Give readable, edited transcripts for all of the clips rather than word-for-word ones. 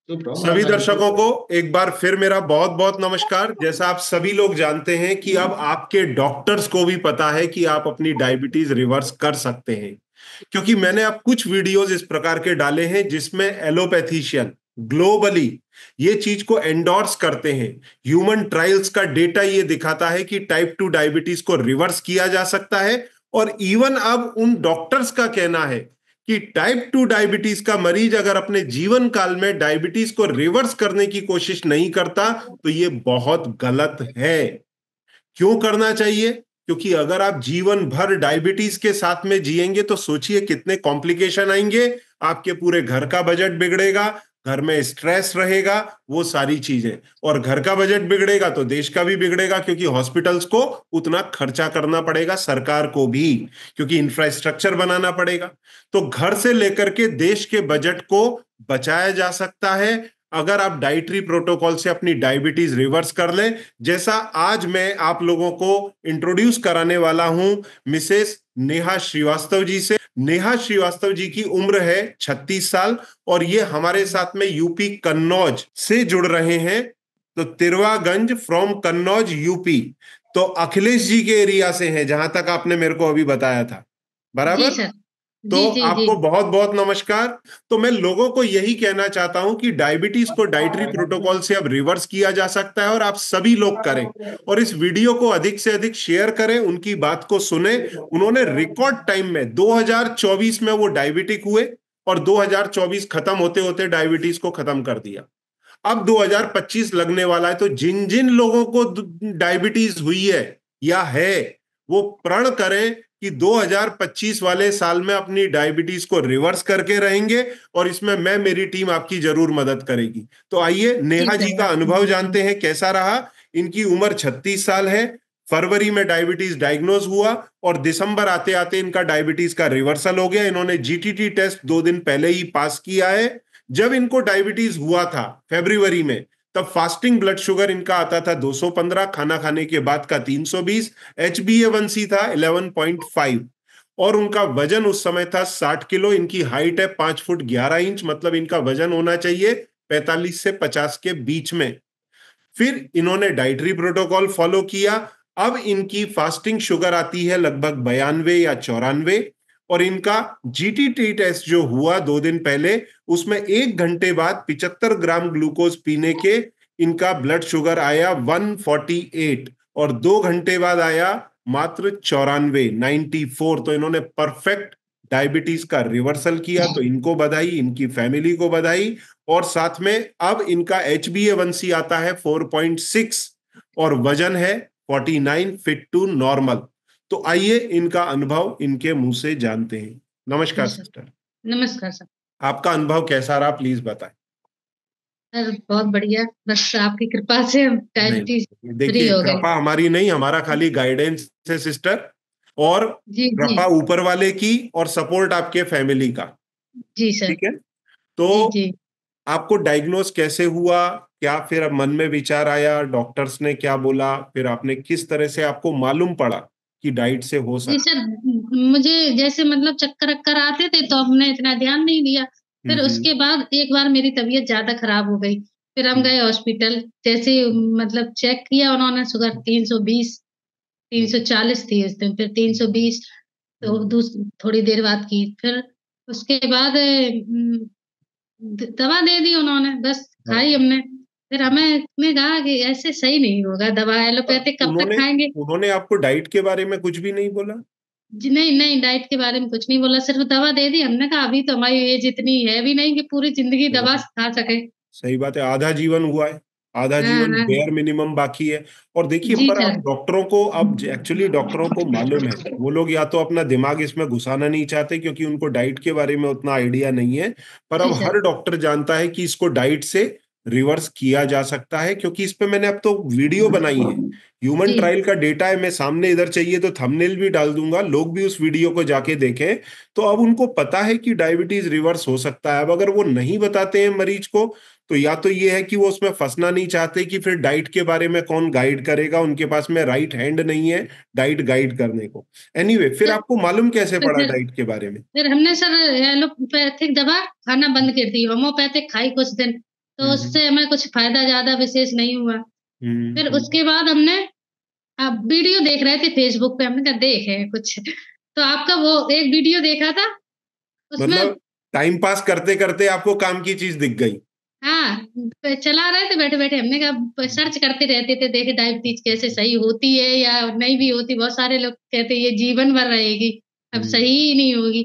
सभी दर्शकों को एक बार फिर मेरा बहुत बहुत नमस्कार। जैसा आप सभी लोग जानते हैं कि अब आपके डॉक्टर्स को भी पता है कि आप अपनी डायबिटीज रिवर्स कर सकते हैं, क्योंकि मैंने अब कुछ वीडियोस इस प्रकार के डाले हैं जिसमें एलोपैथीशियन ग्लोबली ये चीज को एंडोर्स करते हैं। ह्यूमन ट्रायल्स का डेटा ये दिखाता है कि टाइप 2 डायबिटीज को रिवर्स किया जा सकता है। और इवन अब उन डॉक्टर्स का कहना है कि टाइप 2 डायबिटीज का मरीज अगर अपने जीवन काल में डायबिटीज को रिवर्स करने की कोशिश नहीं करता तो ये बहुत गलत है। क्यों करना चाहिए? क्योंकि अगर आप जीवन भर डायबिटीज के साथ में जिएंगे तो सोचिए कितने कॉम्प्लिकेशन आएंगे। आपके पूरे घर का बजट बिगड़ेगा, घर में स्ट्रेस रहेगा, वो सारी चीजें। और घर का बजट बिगड़ेगा तो देश का भी बिगड़ेगा, क्योंकि हॉस्पिटल्स को उतना खर्चा करना पड़ेगा, सरकार को भी, क्योंकि इंफ्रास्ट्रक्चर बनाना पड़ेगा। तो घर से लेकर के देश के बजट को बचाया जा सकता है अगर आप डाइटरी प्रोटोकॉल से अपनी डायबिटीज रिवर्स कर लें। जैसा आज मैं आप लोगों को इंट्रोड्यूस कराने वाला हूं मिसेस नेहा श्रीवास्तव जी से। नेहा श्रीवास्तव जी की उम्र है 36 साल और ये हमारे साथ में यूपी कन्नौज से जुड़ रहे हैं। तो तिरवागंज फ्रॉम कन्नौज यूपी। तो अखिलेश जी के एरिया से हैं, जहां तक आपने मेरे को अभी बताया था, जी बराबर? सर। तो जी जी जी। आपको बहुत बहुत नमस्कार। तो मैं लोगों को यही कहना चाहता हूं कि डायबिटीज को डाइटरी प्रोटोकॉल से अब रिवर्स किया जा सकता है, और आप सभी लोग करें और इस वीडियो को अधिक से अधिक शेयर करें, उनकी बात को सुने। उन्होंने रिकॉर्ड टाइम में 2024 में वो डायबिटिक हुए और 2024 खत्म होते होते डायबिटीज को खत्म कर दिया। अब 2025 लगने वाला है, तो जिन जिन लोगों को डायबिटीज हुई है या है, वो प्रण करें कि 2025 वाले साल में अपनी डायबिटीज को रिवर्स करके रहेंगे, और इसमें मैं, मेरी टीम आपकी जरूर मदद करेगी। तो आइए जी नेहा जी सर। का अनुभव जानते हैं कैसा रहा। इनकी उम्र 36 साल है। फरवरी में डायबिटीज डायग्नोज हुआ और दिसंबर आते आते इनका डायबिटीज का रिवर्सल हो गया। इन्होंने जीटीटी टेस्ट 2 दिन पहले ही पास किया है। जब इनको डायबिटीज हुआ था फरवरी में, तब फास्टिंग ब्लड शुगर इनका आता था 215, खाना खाने के बाद का 320, HbA1c था 11.5, और उनका वजन उस समय था 60 किलो। इनकी हाइट है 5 फुट 11 इंच, मतलब इनका वजन होना चाहिए 45 से 50 के बीच में। फिर इन्होंने डाइटरी प्रोटोकॉल फॉलो किया। अब इनकी फास्टिंग शुगर आती है लगभग 92 या 94, और इनका जीटीटी टेस्ट जो हुआ 2 दिन पहले, उसमें 1 घंटे बाद 75 ग्राम ग्लूकोज पीने के इनका ब्लड शुगर आया 148, और 2 घंटे बाद आया मात्र 94, 94। तो इन्होंने परफेक्ट डायबिटीज का रिवर्सल किया। तो इनको बधाई, इनकी फैमिली को बधाई। और साथ में अब इनका HbA1c आता है 4.6 और वजन है 49, फिट टू नॉर्मल। तो आइए इनका अनुभव इनके मुंह से जानते हैं। जी नमस्कार सर। सिस्टर। नमस्कार सर। आपका अनुभव कैसा रहा, प्लीज बताएं। सर बहुत बढ़िया, बस आपकी कृपा से हम डायबिटीज नहीं, फ्री देखिए, हो गए। कृपा हमारी नहीं, हमारा खाली गाइडेंस है सिस्टर। और जी जी। कृपा ऊपर वाले की और सपोर्ट आपके फैमिली का। जी सर। ठीक है। तो जी जी। आपको डायग्नोस कैसे हुआ? क्या फिर अब मन में विचार आया? डॉक्टर्स ने क्या बोला? फिर आपने किस तरह से आपको मालूम पड़ा कि डाइट से हो जी सकता? सर, मुझे जैसे मतलब चक्कर वक्कर आते थे तो हमने इतना ध्यान नहीं दिया। फिर हम्म। उसके बाद एक बार मेरी तबीयत ज्यादा खराब हो गई। फिर हम हम्म। गए हॉस्पिटल। जैसे मतलब चेक किया उन्होंने, शुगर 320, हम्म। 340 थी उस दिन, फिर 320। तो हम्म। थोड़ी देर बाद की फिर उसके बाद दवा दे दी उन्होंने, बस हाँ। खाई हमने। फिर हमें कहा कि ऐसे सही नहीं होगा, दवा पर एलोपैथिक कब तक उन्होंने खाएंगे। उन्होंने आपको डाइट के बारे में कुछ भी नहीं बोला? जी नहीं नहीं, डाइट के बारे में कुछ नहीं बोला, सिर्फ दवा दे दी। हमने कहा अभी तो हमारी एज इतनी है भी नहीं कि पूरी जिंदगी दवा हाँ, खा सके। सही बात है, आधा जीवन हुआ है, आधा हाँ जीवन हाँ। बेयर मिनिमम बाकी है। और देखिए, जी पर सर। अब डॉक्टरों को, अब एक्चुअली डॉक्टरों को मालूम है, वो लोग या तो अपना दिमाग इसमें घुसाना नहीं चाहते क्योंकि उनको डाइट के बारे में उतना आइडिया नहीं है। पर जी अब सर। हर डॉक्टर जानता है कि इसको डाइट से रिवर्स किया जा सकता है, क्योंकि इस पे मैंने अब तो वीडियो बनाई है। ह्यूमन जी ट्रायल का डेटा है, मैं सामने इधर चाहिए तो थंबनेल भी डाल दूंगा, लोग भी उस वीडियो को जाके देखें। तो अब उनको पता है कि डायबिटीज रिवर्स हो सकता है। अब अगर वो नहीं बताते हैं मरीज को, तो या तो ये है कि वो उसमें फंसना नहीं चाहते कि फिर डाइट के बारे में कौन गाइड करेगा, उनके पास में राइट हैंड नहीं है डाइट गाइड करने को। एनीवे, फिर सर। आपको मालूम कैसे फिर पड़ा फिर डाइट के बारे में? फिर हमने सर एलोपैथिक दवा खाना बंद कर दी, होम्योपैथिक खाई कुछ दिन। तो उससे हमें कुछ फ़ायदा ज़्यादा विशेष नहीं हुआ। फिर उसके बाद हमने अब वीडियो देख रहे थे फ़ेसबुक पे, हमने कहा देखें कुछ। तो आपका वो एक वीडियो देखा था, उसमें मतलब टाइम पास करते करते आपको काम की चीज दिख गई। हाँ, चला रहे थे बैठे-बैठे, हमने कहा सर्च करते रहते थे, देखे डायबिटीज़ कैसे सही होती है या नहीं भी होती। बहुत सारे लोग कहते हैं ये जीवन भर रहेगी, अब सही ही नहीं होगी।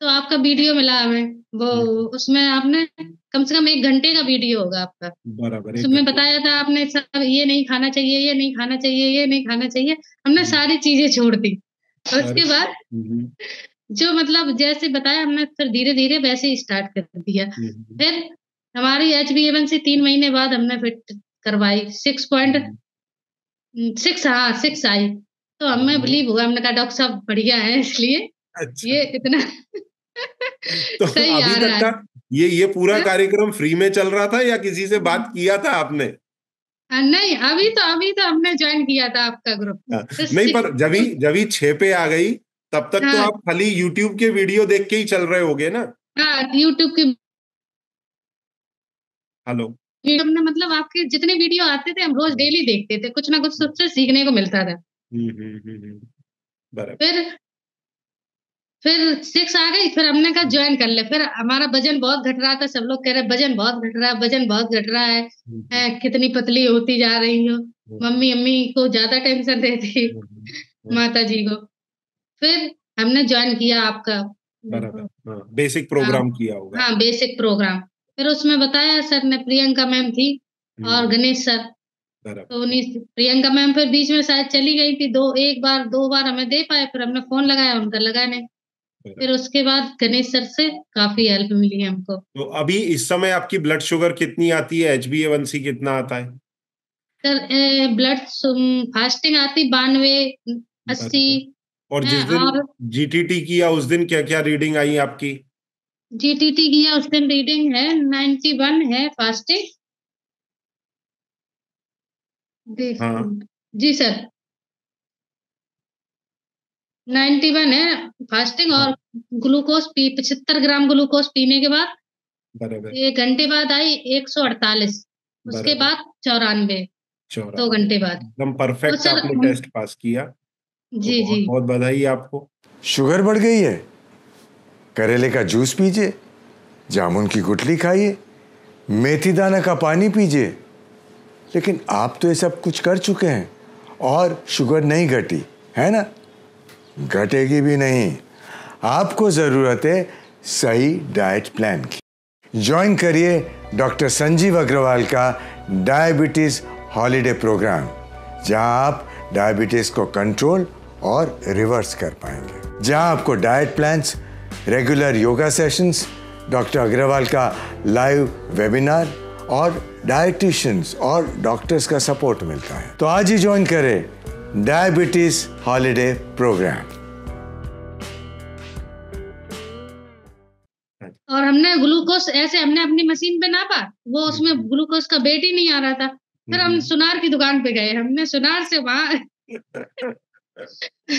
तो आपका वीडियो मिला हमें, वो उसमें आपने कम से कम 1 घंटे का वीडियो होगा आपका। बराबर, एक उसमें घंटे बताया था आपने सब ये नहीं खाना चाहिए, ये नहीं खाना चाहिए, ये नहीं खाना चाहिए। हमने सारी चीज़ें छोड़ दी। और अरे, उसके बाद जो मतलब जैसे बताया हमने फिर धीरे-धीरे वैसे ही स्टार्ट कर दिया। फिर हमारी HbA1c 3 महीने बाद हमने फिर करवाई 6 हाँ, 6 आई। तो हमें बिलीव हुआ, हमने कहा डॉक्टर साहब बढ़िया है इसलिए अच्छा। ये इतना तो सही अभी आ तक रहा है। का ये पूरा हाँ? कार्यक्रम फ्री में चल रहा था या किसी से बात किया था आपने? नहीं, अभी तो हमने जॉइन किया था आपका ग्रुप। हाँ, तो नहीं, सिक्स पर जब जब 6 पे आ गई तब तक तो हाँ, आप खाली यूट्यूब के वीडियो देख के ही चल रहे होगे ना? हाँ, यूट्यूब की हेलो। हमने मतलब आपके जितने वीडियो आते थे हम रोज़ हम्म, डेली देखते थे, कुछ ना कुछ उससे सीखने को मिलता था। बराबर। फिर फिर 6 आ गई, फिर हमने कहा जॉइन कर ले। फिर हमारा वज़न बहुत घट रहा था, सब लोग कह रहे वज़न बहुत घट रहा है, वज़न बहुत घट रहा है। कितनी पतली होती जा रही हो। मम्मी को ज़्यादा टेंशन रहती माताजी को। फिर हमने जॉइन किया आपका बराबर, हाँ, बेसिक हाँ, प्रोग्राम किया होगा। हाँ, बेसिक प्रोग्राम। फिर उसमें बताया सर ने, प्रियंका मैम थी और हम्म, गणेश सर। बराबर। तो उन्हीं प्रियंका मैम फिर बीच में शायद चली गई थी, 2 बार हमें दे पाए, फिर हमने फ़ोन लगाया, उनका लगा नहीं। बराबर। फिर उसके बाद गणेश सर से काफ़ी हेल्प मिली हमको। तो अभी इस समय आपकी ब्लड शुगर कितनी आती है, HbA1c कितना आता है? सर ब्लड फास्टिंग आती 92, 80 बराबर। और है। जिस दिन और GTT किया उस दिन क्या क्या रीडिंग आई आपकी? जीटीटी किया उस दिन रीडिंग है 91 है फास्टिंग। देख हाँ, जी सर, 91 है फास्टिंग। हाँ, और ग्लूकोज 75 ग्राम ग्लूकोज पीने के बाद बराबर, 1 घंटे बाद आई 148। उसके बराबर। बाद 94, 2 94, घंटे बाद। एकदम तो परफेक्ट सर आपने टेस्ट पास किया। तो जी, जी। बहुत बहुत बधाई आपको। शुगर बढ़ गई है? करेले का जूस पीजिए, जामुन की गुठली खाइए, मेथी दाना का पानी पीजिए। लेकिन आप तो ये सब कुछ कर चुके हैं और शुगर नहीं घटी, है ना? घटेगी भी नहीं। आपको जरूरत है सही डाइट प्लान की। ज्वाइन करिए डॉक्टर संजीव अग्रवाल का डायबिटीज हॉलिडे प्रोग्राम, जहां आप डायबिटीज को कंट्रोल और रिवर्स कर पाएंगे, जहां आपको diet plans, regular yoga sessions, doctor Agarwal का लाइव वेबिनार और डाइटिशियंस और डॉक्टर्स का सपोर्ट मिलता है। तो आज ही ज्वाइन करें डायबिटीज हॉलिडे प्रोग्राम। और हमने ग्लूकोज ऐसे हमने अपनी मशीन पे नापा, वो उसमें ग्लूकोज का वेट ही नहीं आ रहा था। फिर हम सुनार की दुकान पे गए, हमने सुनार से वहां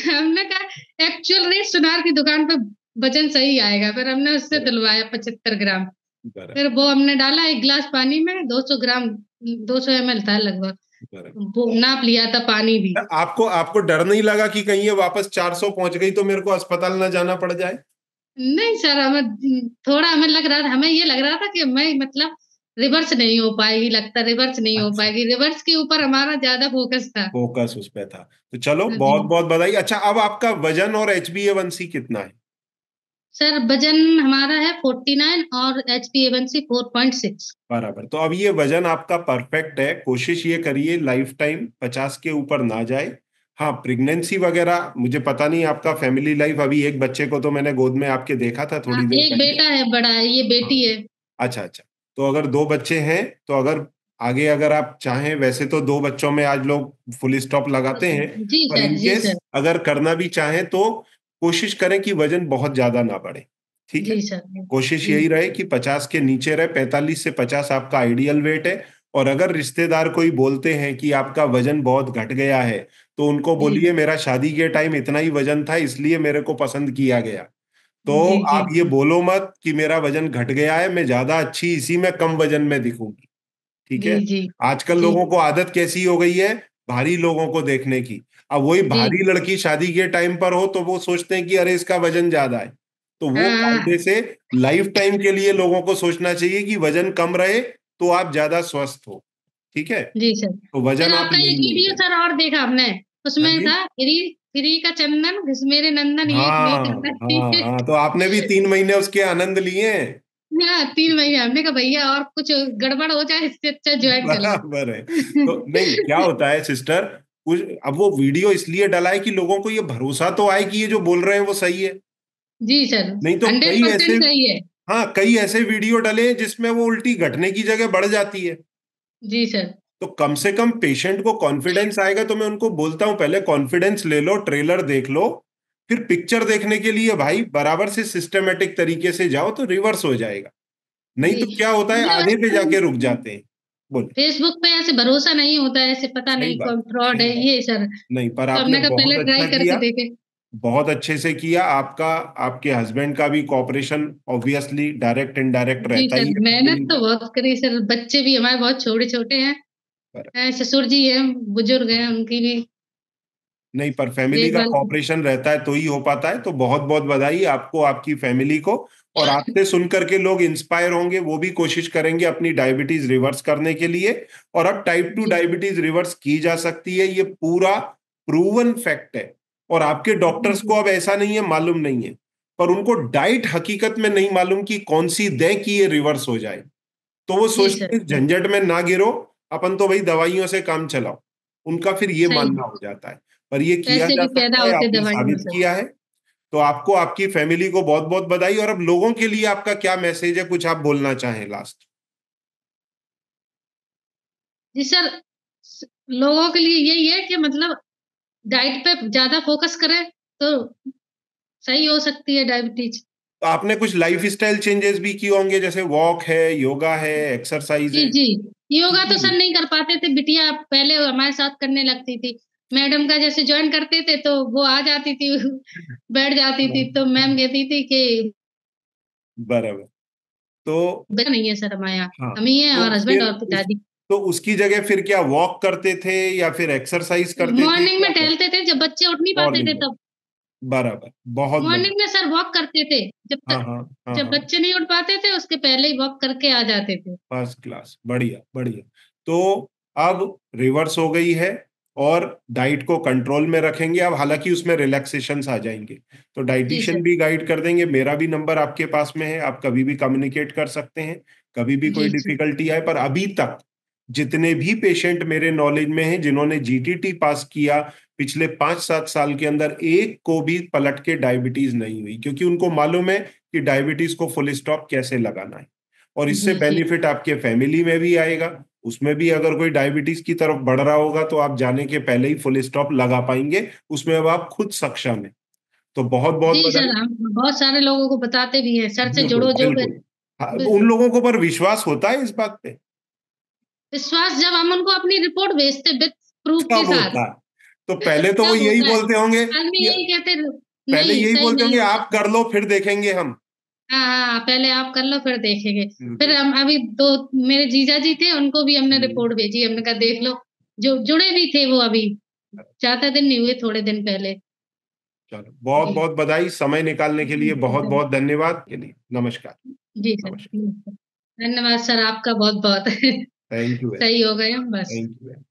हमने कहा एक्चुअल रेट सुनार की दुकान पे वजन सही आएगा। फिर हमने उससे दिलवाया 75 ग्राम। बराबर, फिर वो हमने डाला 1 गिलास पानी में, 200 ग्राम, 200 ml था लगभग। बराबर। वो नाप लिया था पानी भी। आपको आपको डर नहीं लगा कि कहीं ये वापस 400 पहुंच गई तो मेरे को अस्पताल ना जाना पड़ जाए? नहीं सर, हमें थोड़ा हमें लग रहा था, हमें ये लग रहा था कि मैं मतलब रिवर्स नहीं हो पाएगी, लगता रिवर्स नहीं हो अच्छा, पाएगी। रिवर्स के ऊपर हमारा ज्यादा फोकस था। फोकस उस पे था। तो चलो, जी बहुत बहुत बधाई। अच्छा, अब आपका वजन और HbA1c कितना है? सर, वजन हमारा है 49 और HbA1c 4.6। बराबर। तो अब ये वजन आपका परफेक्ट है। कोशिश ये करिए लाइफ टाइम 50 के ऊपर ना जाए। हाँ, प्रेगनेंसी वगैरह मुझे पता नहीं, आपका फैमिली लाइफ, अभी एक बच्चे को तो मैंने गोद में आपके देखा था हाँ, थोड़ी देर एक पहले। बेटा है, बड़ा है, ये हाँ, बेटी है। अच्छा अच्छा। तो अगर 2 बच्चे हैं तो अगर आगे अगर आप चाहें, वैसे तो 2 बच्चों में आज लोग फुल स्टॉप लगाते हैं, जी पर सर, जी इनकेस सर, अगर करना भी चाहें तो कोशिश करें कि वजन बहुत ज्यादा ना बढ़े। ठीक है? जी सर, कोशिश जी यही रहे कि 50 के नीचे रहे, 45 से 50 आपका आइडियल वेट है। और अगर रिश्तेदार कोई बोलते हैं कि आपका वजन बहुत घट गया है, तो उनको जी बोलिए मेरा शादी के टाइम इतना ही वजन था, इसलिए मेरे को पसंद किया गया। तो जी जी आप ये बोलो मत कि मेरा वजन घट गया है, मैं ज्यादा अच्छी इसी में कम वजन में दिखूंगी। ठीक जी है। जी आजकल जी लोगों को आदत कैसी हो गई है, भारी लोगों को देखने की। अब वही जी भारी लड़की शादी के टाइम पर हो तो वो सोचते हैं कि अरे इसका वजन ज्यादा है। तो वो हाँ कायदे से लाइफ टाइम के लिए लोगों को सोचना चाहिए कि वजन कम रहे तो आप ज्यादा स्वस्थ हो। ठीक है। जी सर। तो फिर वजन आप आपका एक यही वीडियो मेंटेन। सर और देखा हमने, हाँ उसमें जी। था फ्री फ्री का चंदन घिस मेरे नंदन, ये एक हाँ वीडियो था, हाँ ठीक है। हाँ, तो आपने भी 3 महीने उसके आनंद लिए हैं। हाँ 3 महीने, हमने कहा भैया और कुछ गड़बड़ हो जाए इससे अच्छा ज्वाइन कर लो। बराबर है। तो नहीं, क्या होता है सिस्टर, कुछ अब वो वीडियो इसलिए डला है कि लोगों को ये भरोसा तो आए कि ये जो बोल रहे हैं वो सही है। जी सर, नहीं तो हंड्रेड कई ऐसे, परसेंट सही है। हाँ कई ऐसे वीडियो डले हैं जिसमें वो उल्टी घटने की जगह बढ़ जाती है। जी सर। तो कम से कम पेशेंट को कॉन्फिडेंस आएगा, तो मैं उनको बोलता हूं पहले कॉन्फिडेंस ले लो, ट्रेलर देख लो, फिर पिक्चर देखने के लिए भाई बराबर से सिस्टमेटिक तरीके से जाओ तो रिवर्स हो जाएगा। नहीं जी तो क्या होता है, आधे पे जाके रुक मतलब जाते हैं। बोले। फेसबुक पे ऐसे भरोसा नहीं होता है, ऐसे पता सही नहीं बात, कौन फ्रॉड सही है बात। ये सर। नहीं, पर तो आपने हमने कहा बहुत पहले ट्राई अच्छा करके किया, देखे। बहुत अच्छे से किया। आपका, आपके हस्बैंड का भी कॉपरेशन ऑब्वियसली डायरेक्ट इनडायरेक्ट जी रहता सर, ही है मेहनत फैमिली तो में। बहुत करी सर, बच्चे भी हमारे बहुत छोटे छोटे हैं। पर ससुर जी हैं, बुजुर्ग हैं, उनकी भी नहीं, पर फैमिली का देखभाल। कॉपरेशन रहता है तो ही हो पाता है। तो बहुत बहुत बधाई आपको, आपकी फैमिली को। और आपसे सुन करके लोग इंस्पायर होंगे, वो भी कोशिश करेंगे अपनी डायबिटीज रिवर्स करने के लिए। और अब टाइप 2 जी डायबिटीज रिवर्स की जा सकती है, ये पूरा प्रूवन फैक्ट है। और आपके जी डॉक्टर्स को जी अब ऐसा नहीं है, मालूम नहीं है, पर उनको डाइट हकीकत में नहीं मालूम कि कौन सी दें कि ये रिवर्स हो जाए। तो वो जी सोचते सर। हैं इस झंझट में ना गिरो, अपन तो भाई दवाइयों से काम चलाओ। उनका फिर ये सही, मानना हो जाता है। पर ये किया पैसे जा भी पैदा सकता है, होते आपने दवाइयों साबित से। किया है। तो आपको, आपकी फैमिली को बहुत बहुत बधाई। और अब लोगों के लिए आपका क्या मैसेज है, कुछ आप बोलना चाहें लास्ट। जी सर, लोगों के लिए यही है कि मतलब डाइट पे ज्यादा फोकस करें तो सही हो सकती है डायबिटीज। तो आपने कुछ लाइफ स्टाइल चेंजेस भी किए होंगे, जैसे वॉक है, योगा है, एक्सरसाइज जी है। जी, योगा तो कितनी सर भी। नहीं कर पाते थे, बिटिया पहले हमारे साथ करने लगती थी। मैडम का जैसे ज्वाइन करते थे तो वो आ जाती थी, बैठ जाती थी, तो मैम कहती थी कि बराबर। तो बच्चा नहीं है सर हमारे यहाँ, हाँ, हम ही हैं तो और हस्बैंड फिर और उस, पिताजी। तो उसकी जगह फिर क्या वॉक करते थे या फिर एक्सरसाइज करते थे, मॉर्निंग क्या में करते? टहलते थे, जब बच्चे उठ नहीं पाते थे मॉर्निंग में। तब। बराबर, बहुत मॉर्निंग बढ़िया। में सर वॉक करते थे, जब हाँ तक हाँ हाँ जब हाँ। बच्चे नहीं उठ पाते थे उसके पहले ही वॉक करके आ जाते थे। फर्स्ट क्लास, बढ़िया बढ़िया। तो अब रिवर्स हो गई है, और डाइट को कंट्रोल में रखेंगे अब, हालांकि उसमें रिलैक्सेशंस आ जाएंगे। तो जी डाइटिशियन सर। भी गाइड कर देंगे। मेरा भी नंबर आपके पास में है, आप कभी भी कम्युनिकेट कर सकते हैं, कभी भी कोई जी जी डिफिकल्टी आए। पर अभी तक जितने भी पेशेंट मेरे नॉलेज में हैं जिन्होंने जीटीटी पास किया पिछले 5-7 साल के अंदर, एक को भी पलट के डायबिटीज नहीं हुई, क्योंकि उनको मालूम है कि डायबिटीज को फुल स्टॉप कैसे लगाना है। और इससे जी जी बेनिफिट आपके फैमिली में भी आएगा। उसमें भी अगर कोई डायबिटीज की तरफ बढ़ रहा होगा तो आप जाने के पहले ही फुल स्टॉप लगा पाएंगे, उसमें अब आप खुद सक्षम है। तो बहुत बहुत जी सर, बधाई। हम बहुत सारे लोगों को बताते भी हैं, सर से बिल्कुल जुड़ो जो बिल्कुल। हाँ, उन लोगों को पर विश्वास होता है इस बात पे, विश्वास जब हम उनको अपनी रिपोर्ट भेजते विद प्रूफ के तब साथ, होता है। तो पहले तो वो तब यही होता है। बोलते होंगे आदमी कि, यही कहते पहले नहीं यही सही बोलते नहीं होंगे होता। आप कर लो फिर देखेंगे हम। हाँ हाँ, पहले आप कर लो फिर देखेंगे। फिर बिल्कुल। हम अभी दो मेरे जीजा जी थे, उनको भी हमने हम्म। रिपोर्ट भेजी, हमने कहा देख लो, जो जुड़े भी थे वो अभी ज्यादा दिन नहीं हुए, थोड़े दिन पहले। चलो, बहुत जी बहुत बधाई, समय निकालने के लिए जी बहुत सर। बहुत धन्यवाद के लिए। नमस्कार। जी सर, नमस्कार। धन्यवाद सर आपका बहुत बहुत। Thank you. सही हो गए हम बस। Thank you.